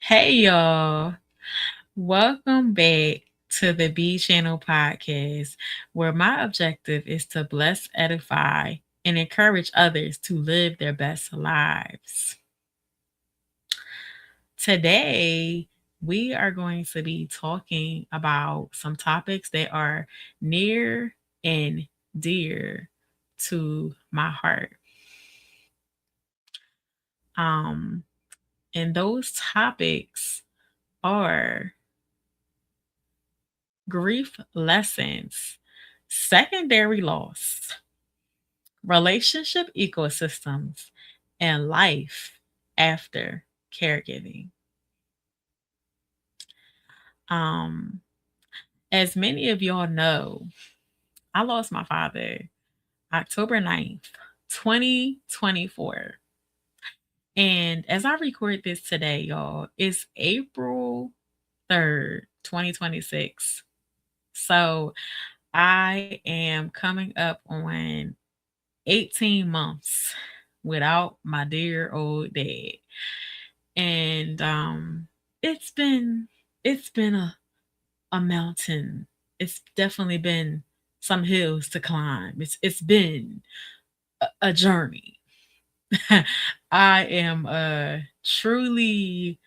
Hey y'all, welcome back to the B Channel podcast, where my objective is to bless, edify, and encourage others to live their best lives. Today, we are going to be talking about some topics that are near and dear to my heart. Um, and those topics are grief lessons, secondary loss, relationship ecosystems, and life after caregiving. Um, as many of y'all know, I lost my father October 9th, 2024. And as I record this today, y'all, it's April 3rd, 2026. So I am coming up on 18 months without my dear old dad. And it's been a mountain. It's definitely been some hills to climb. It's been a journey. I am truly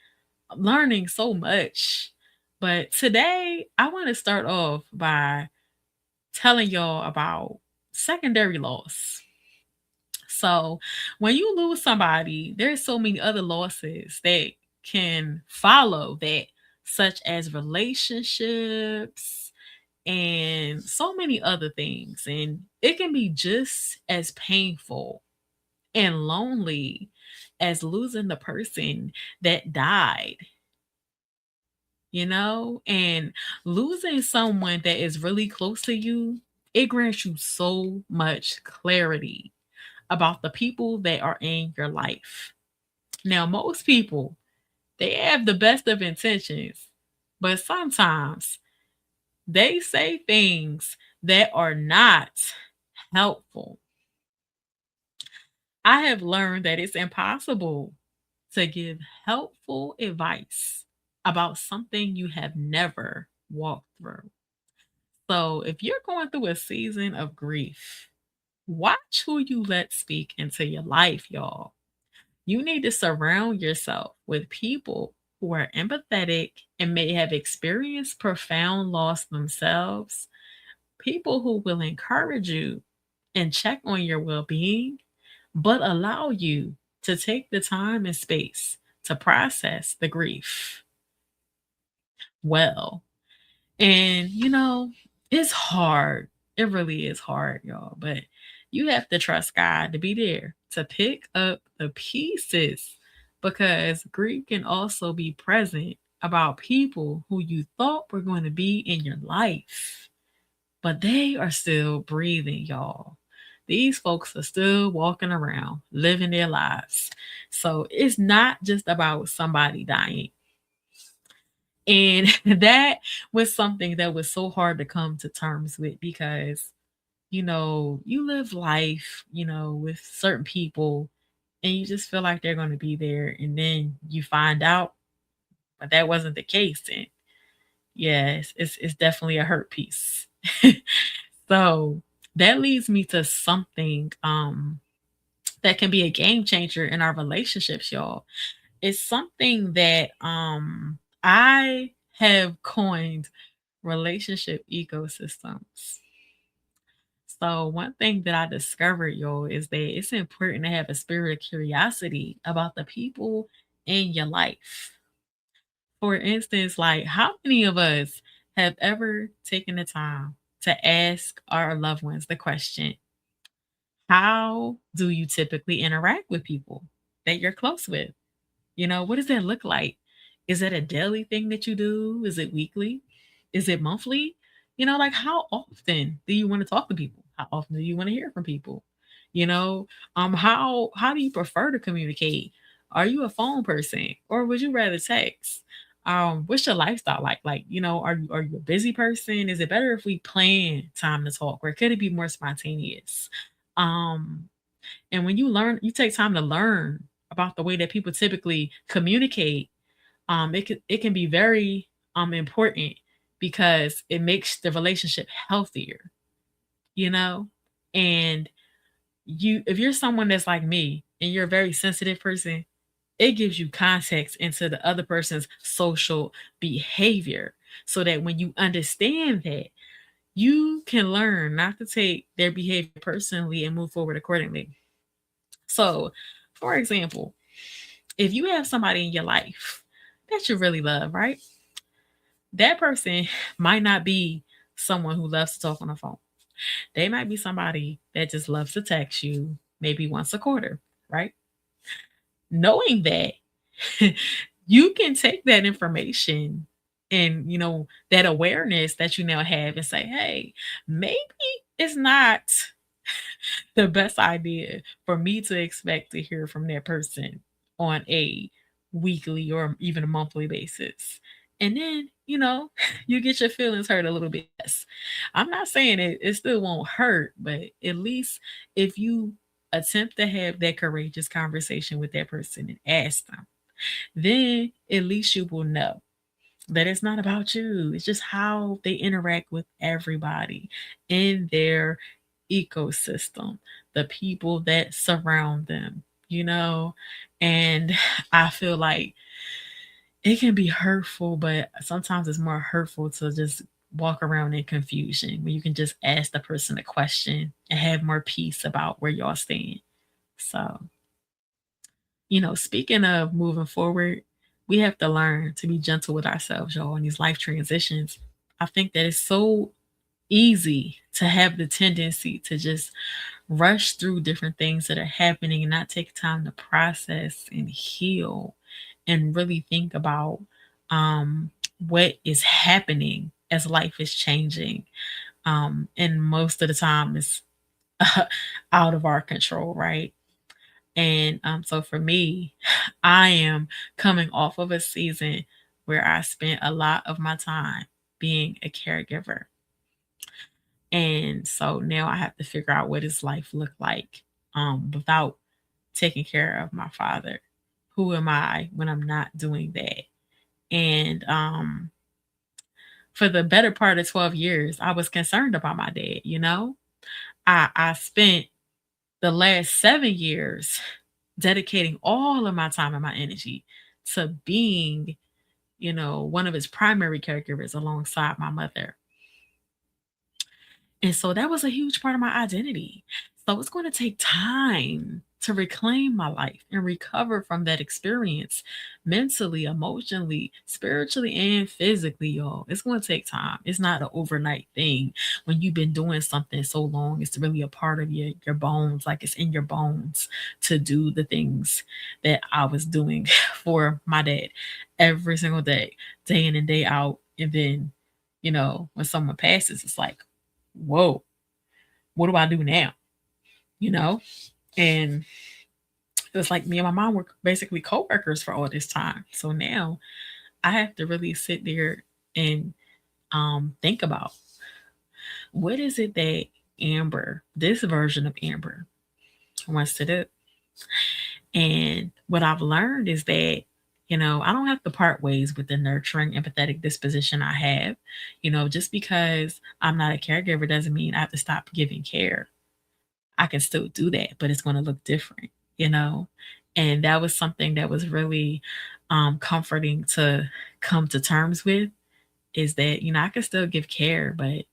learning so much. But today I want to start off by telling y'all about secondary loss. So when you lose somebody, there's so many other losses that can follow that, such as relationships and so many other things. And it can be just as painful and lonely as losing the person that died, and losing someone that is really close to you, it grants you so much clarity about the people that are in your life. Now, most people, they have the best of intentions, but sometimes they say things that are not helpful. I have learned that it's impossible to give helpful advice about something you have never walked through. So, if you're going through a season of grief, watch who you let speak into your life, y'all. You need to surround yourself with people who are empathetic and may have experienced profound loss themselves, people who will encourage you and check on your well being, but allow you to take the time and space to process the grief well. And, it's hard. It really is hard, y'all. But you have to trust God to be there to pick up the pieces, because grief can also be present about people who you thought were going to be in your life, but they are still breathing, y'all. These folks are still walking around, living their lives. So it's not just about somebody dying. And that was something that was so hard to come to terms with, because, you live life, with certain people, and you just feel like they're going to be there. And then you find out, but that wasn't the case. And yes, it's definitely a hurt piece. So that leads me to something that can be a game changer in our relationships, y'all. It's something that I have coined relationship ecosystems. So one thing that I discovered, y'all, is that it's important to have a spirit of curiosity about the people in your life. For instance, like, how many of us have ever taken the time to ask our loved ones the question, how do you typically interact with people that you're close with? What does that look like? Is that a daily thing that you do? Is it weekly? Is it monthly? Like, how often do you want to talk to people? How often do you want to hear from people? How do you prefer to communicate? Are you a phone person, or would you rather text? What's your lifestyle like? Like, are you a busy person? Is it better if we plan time to talk, or could it be more spontaneous? Um, and when you take time to learn about the way that people typically communicate, it can be very important because it makes the relationship healthier, you know? And if you're someone that's like me and you're a very sensitive person, it gives you context into the other person's social behavior so that when you understand that, you can learn not to take their behavior personally and move forward accordingly. So, for example, if you have somebody in your life that you really love, right? That person might not be someone who loves to talk on the phone. They might be somebody that just loves to text you maybe once a quarter, right? Knowing that, you can take that information and, that awareness that you now have and say, hey, maybe it's not the best idea for me to expect to hear from that person on a weekly or even a monthly basis. And then, you get your feelings hurt a little bit. Yes. I'm not saying it still won't hurt, but at least if you attempt to have that courageous conversation with that person and ask them, then at least you will know that it's not about you. It's just how they interact with everybody in their ecosystem, the people that surround them, you know? And I feel like it can be hurtful, but sometimes it's more hurtful to just walk around in confusion when you can just ask the person a question and have more peace about where y'all stand. So, speaking of moving forward, we have to learn to be gentle with ourselves, y'all, in these life transitions. I think that it's so easy to have the tendency to just rush through different things that are happening and not take time to process and heal and really think about um, what is happening as life is changing. And most of the time, it's out of our control, right? And so for me, I am coming off of a season where I spent a lot of my time being a caregiver. And so now I have to figure out what does life look like without taking care of my father. Who am I when I'm not doing that? And for the better part of 12 years, I was concerned about my dad. I spent the last 7 years dedicating all of my time and my energy to being, one of his primary caregivers alongside my mother. And so that was a huge part of my identity. So it's going to take time to reclaim my life and recover from that experience mentally, emotionally, spiritually, and physically, y'all. It's going to take time. It's not an overnight thing. When you've been doing something so long, it's really a part of your bones, like it's in your bones to do the things that I was doing for my dad every single day in and day out. And then, when someone passes, it's like, whoa, what do I do now? You know? And it was like me and my mom were basically co-workers for all this time. So now I have to really sit there and think about what is it that Amber, this version of Amber, wants to do. And what I've learned is that, I don't have to part ways with the nurturing, empathetic disposition I have. Just because I'm not a caregiver doesn't mean I have to stop giving care. I can still do that, but it's going to look different, you know? And that was something that was really comforting to come to terms with is that, I can still give care, but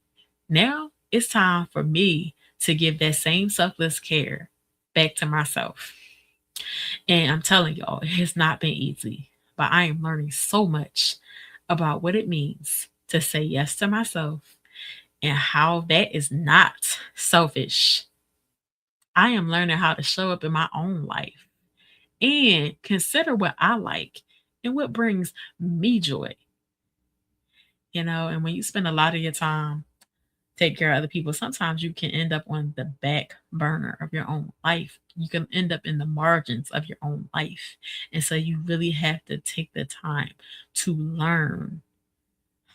now it's time for me to give that same selfless care back to myself. And I'm telling y'all, it has not been easy, but I am learning so much about what it means to say yes to myself and how that is not selfish. I am learning how to show up in my own life and consider what I like and what brings me joy, and when you spend a lot of your time taking care of other people, sometimes you can end up on the back burner of your own life. You can end up in the margins of your own life. And so you really have to take the time to learn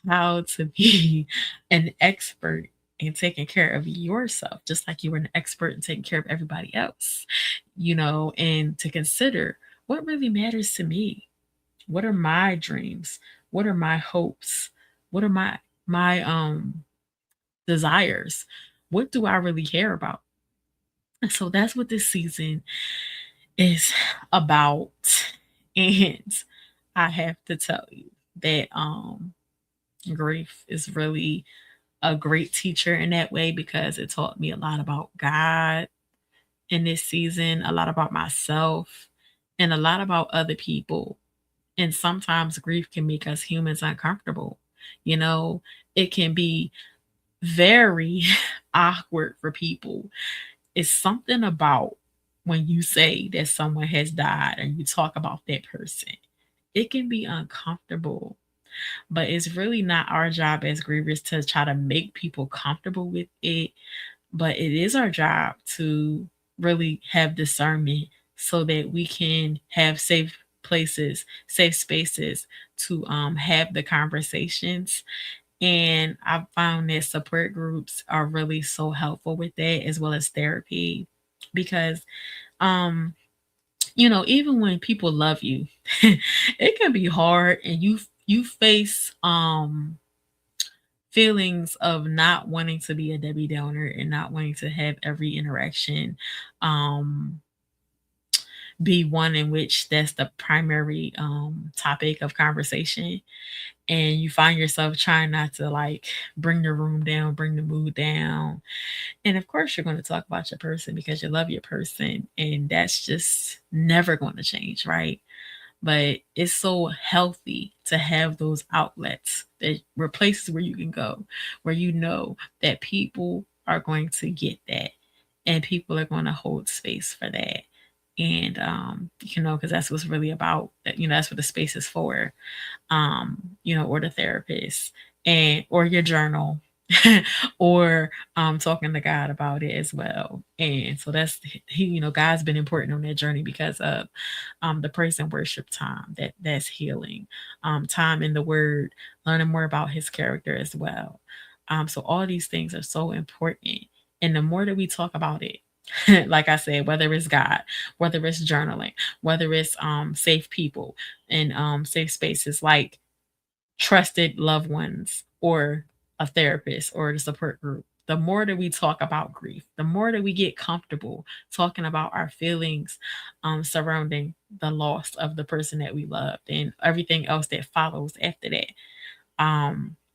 how to be an expert in taking care of yourself, just like you were an expert in taking care of everybody else, and to consider what really matters to me. What are my dreams? What are my hopes? What are my desires? What do I really care about? And so that's what this season is about. And I have to tell you that grief is really a great teacher in that way because it taught me a lot about God in this season, a lot about myself, and a lot about other people. And sometimes grief can make us humans uncomfortable. You know, it can be very awkward for people. It's something about when you say that someone has died and you talk about that person. It can be uncomfortable, but it's really not our job as grievers to try to make people comfortable with it. But it is our job to really have discernment so that we can have safe places, safe spaces to have the conversations. And I found that support groups are really so helpful with that, as well as therapy, because um even when people love you, it can be hard, and you face feelings of not wanting to be a Debbie Downer and not wanting to have every interaction um be one in which that's the primary topic of conversation, and you find yourself trying not to like bring the room down, bring the mood down. And of course, you're going to talk about your person because you love your person, and that's just never going to change, right? But it's so healthy to have those outlets that were places where you can go, where you know that people are going to get that, and people are going to hold space for that. And because that's what's really about. That's what the space is for. Or the therapist, and or your journal, or talking to God about it as well. And so that's God's been important on that journey because of the praise and worship time that's healing, time in the Word, learning more about His character as well. So all these things are so important, and the more that we talk about it. Like I said, whether it's God, whether it's journaling, whether it's safe people and safe spaces like trusted loved ones or a therapist or the support group, the more that we talk about grief, the more that we get comfortable talking about our feelings surrounding the loss of the person that we loved and everything else that follows after that,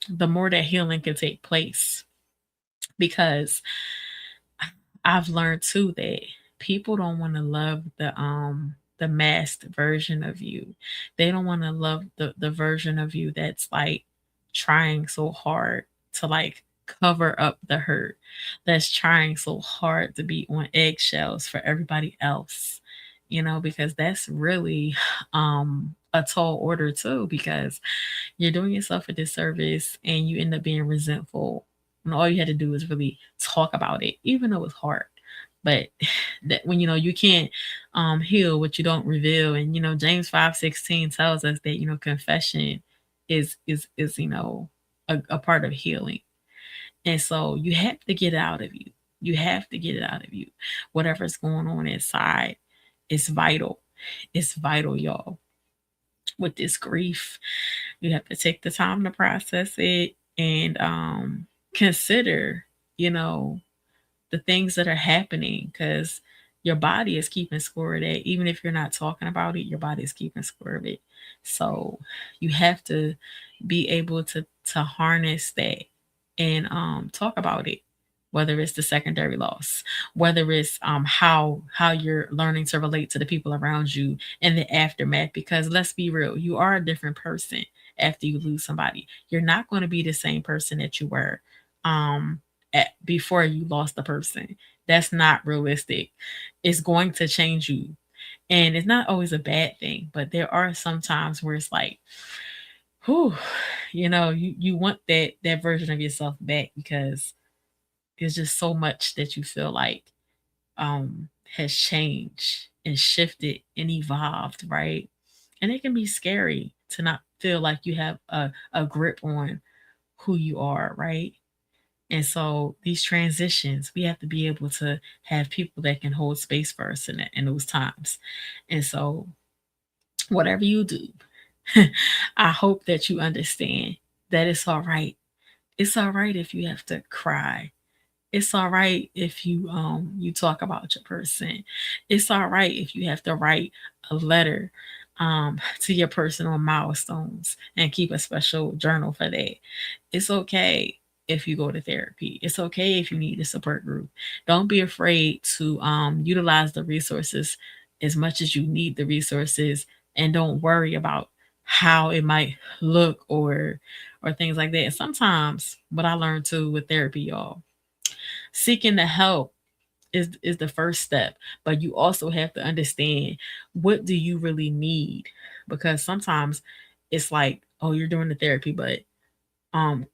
the more that healing can take place. Because I've learned too that people don't want to love the masked version of you. They don't want to love the version of you that's like trying so hard to like cover up the hurt. That's trying so hard to be on eggshells for everybody else. Because that's really a tall order too, because you're doing yourself a disservice and you end up being resentful when all you had to do is really talk about it, even though it's hard. But that when you can't heal what you don't reveal, and James 5:16 tells us that confession is a part of healing. And so you have to get it out of you. You have to get it out of you. Whatever's going on inside is vital. It's vital, y'all. With this grief, you have to take the time to process it and consider, you know, the things that are happening, because your body is keeping score of that. Even if you're not talking about it, your body is keeping score of it. So you have to be able to harness that and talk about it, whether it's the secondary loss, whether it's how you're learning to relate to the people around you in the aftermath. Because let's be real, you are a different person after you lose somebody. You're not going to be the same person that you were before you lost the person. That's not realistic. It's going to change you, and it's not always a bad thing. But there are some times where it's like, whew, you want that version of yourself back, because there's just so much that you feel like has changed and shifted and evolved, right? And it can be scary to not feel like you have a grip on who you are, right? And so these transitions, we have to be able to have people that can hold space for us in those times. And so whatever you do, I hope that you understand that it's all right. It's all right if you have to cry. It's all right if you talk about your person. It's all right if you have to write a letter to your personal milestones and keep a special journal for that. It's okay if you go to therapy. It's okay if you need a support group. Don't be afraid to utilize the resources as much as you need the resources, and don't worry about how it might look or things like that. And sometimes what I learned too with therapy, y'all, seeking the help is the first step, but you also have to understand, what do you really need? Because sometimes it's like, oh, you're doing the therapy, but um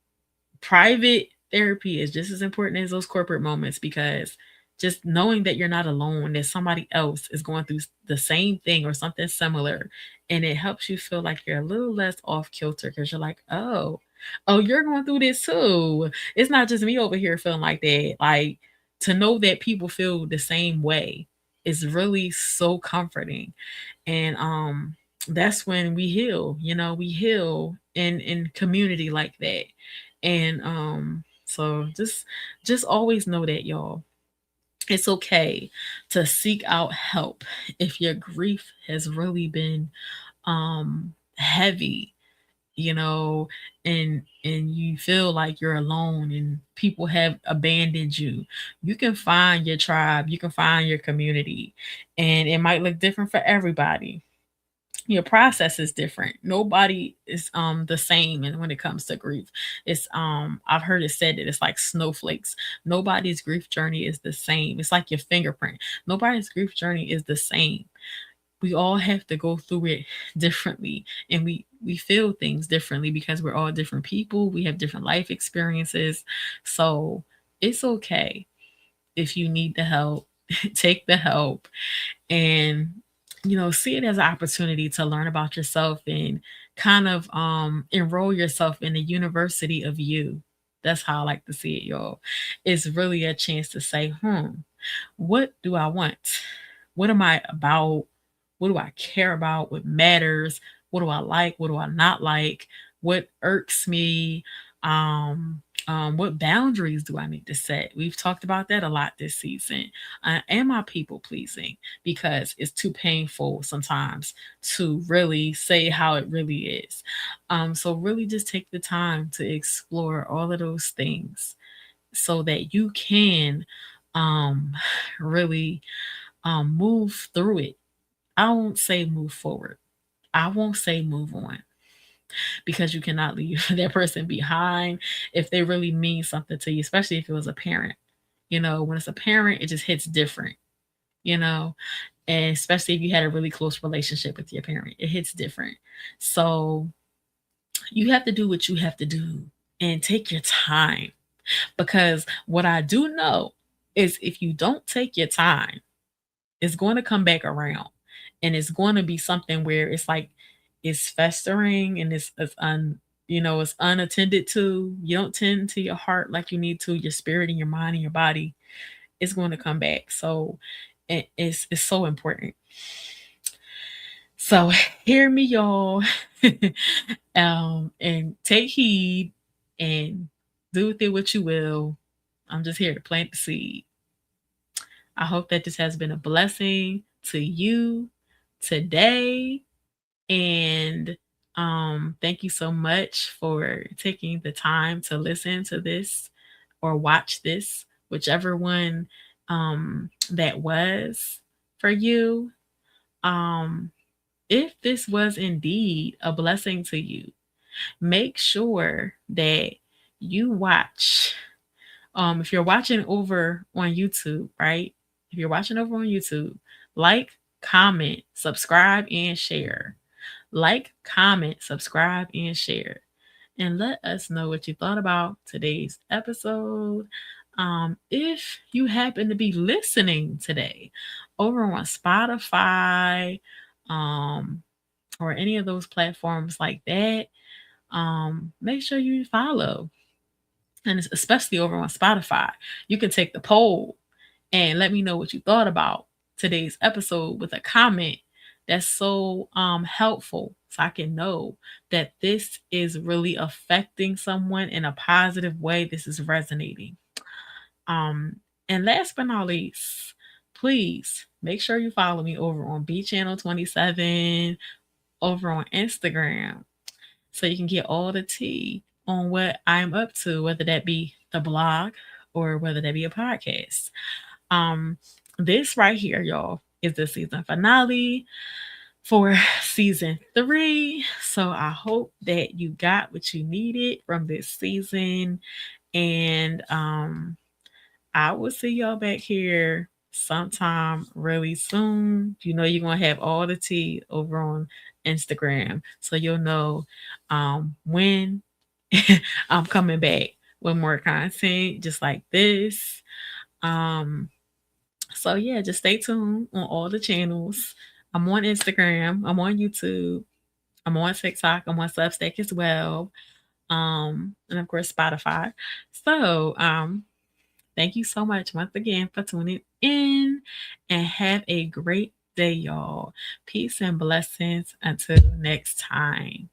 private therapy is just as important as those corporate moments, because just knowing that you're not alone, that somebody else is going through the same thing or something similar, and it helps you feel like you're a little less off kilter, because you're like, oh, you're going through this too. It's not just me over here feeling like that. Like, to know that people feel the same way is really so comforting. And that's when we heal, we heal in community like that. And so just always know that, y'all, it's okay to seek out help if your grief has really been heavy, you know and you feel like you're alone and people have abandoned you. You can find your tribe, you can find your community, and it might look different for everybody. Your process is different. Nobody is the same. And when it comes to grief, it's I've heard it said that it's like snowflakes. Nobody's grief journey is the same. It's like your fingerprint. Nobody's grief journey is the same. We all have to go through it differently, and we feel things differently because we're all different people. We have different life experiences. So it's okay if you need the help. Take the help, and see it as an opportunity to learn about yourself and kind of enroll yourself in the university of you. That's how I like to see it, y'all. It's really a chance to say, what do I want? What am I about? What do I care about? What matters? What do I like? What do I not like? What irks me? What boundaries do I need to set? We've talked about that a lot this season. Am I people pleasing? Because it's too painful sometimes to really say how it really is. So really just take the time to explore all of those things so that you can um really move through it. I won't say move forward. I won't say move on, because you cannot leave that person behind if they really mean something to you, especially if it was a parent. When it's a parent, it just hits different, you know, and especially if you had a really close relationship with your parent, it hits different. So you have to do what you have to do and take your time, because what I do know is if you don't take your time, it's going to come back around, and it's going to be something where it's like it's festering, and it's unattended to. You don't tend to your heart like you need to, your spirit and your mind and your body. It's going to come back. So it's so important. So hear me, y'all. And take heed and do with it what you will. I'm just here to plant the seed. I hope that this has been a blessing to you today. And thank you so much for taking the time to listen to this or watch this, whichever one that was for you. Um, if this was indeed a blessing to you, make sure that you watch. If you're watching over on YouTube, right? If you're watching over on YouTube, like, comment, subscribe, and share. Like, comment, subscribe, and share. And let us know what you thought about today's episode. If you happen to be listening today over on Spotify, um, or any of those platforms like that, make sure you follow. And especially over on Spotify, you can take the poll and let me know what you thought about today's episode with a comment that's so helpful, so I can know that this is really affecting someone in a positive way. This is resonating. Um, and last but not least, please make sure you follow me over on B Channel 27 over on Instagram so you can get all the tea on what I'm up to, whether that be the blog or whether that be a podcast. Um, this right here, y'all, is the season finale for season 3. So I hope that you got what you needed from this season. And I will see y'all back here sometime really soon. You know, you're going to have all the tea over on Instagram. So you'll know when I'm coming back with more content just like this. Um, so yeah, just stay tuned on all the channels. I'm on Instagram, I'm on YouTube, I'm on TikTok, I'm on Substack as well. And of course Spotify. So thank you so much once again for tuning in and have a great day, y'all. Peace and blessings until next time.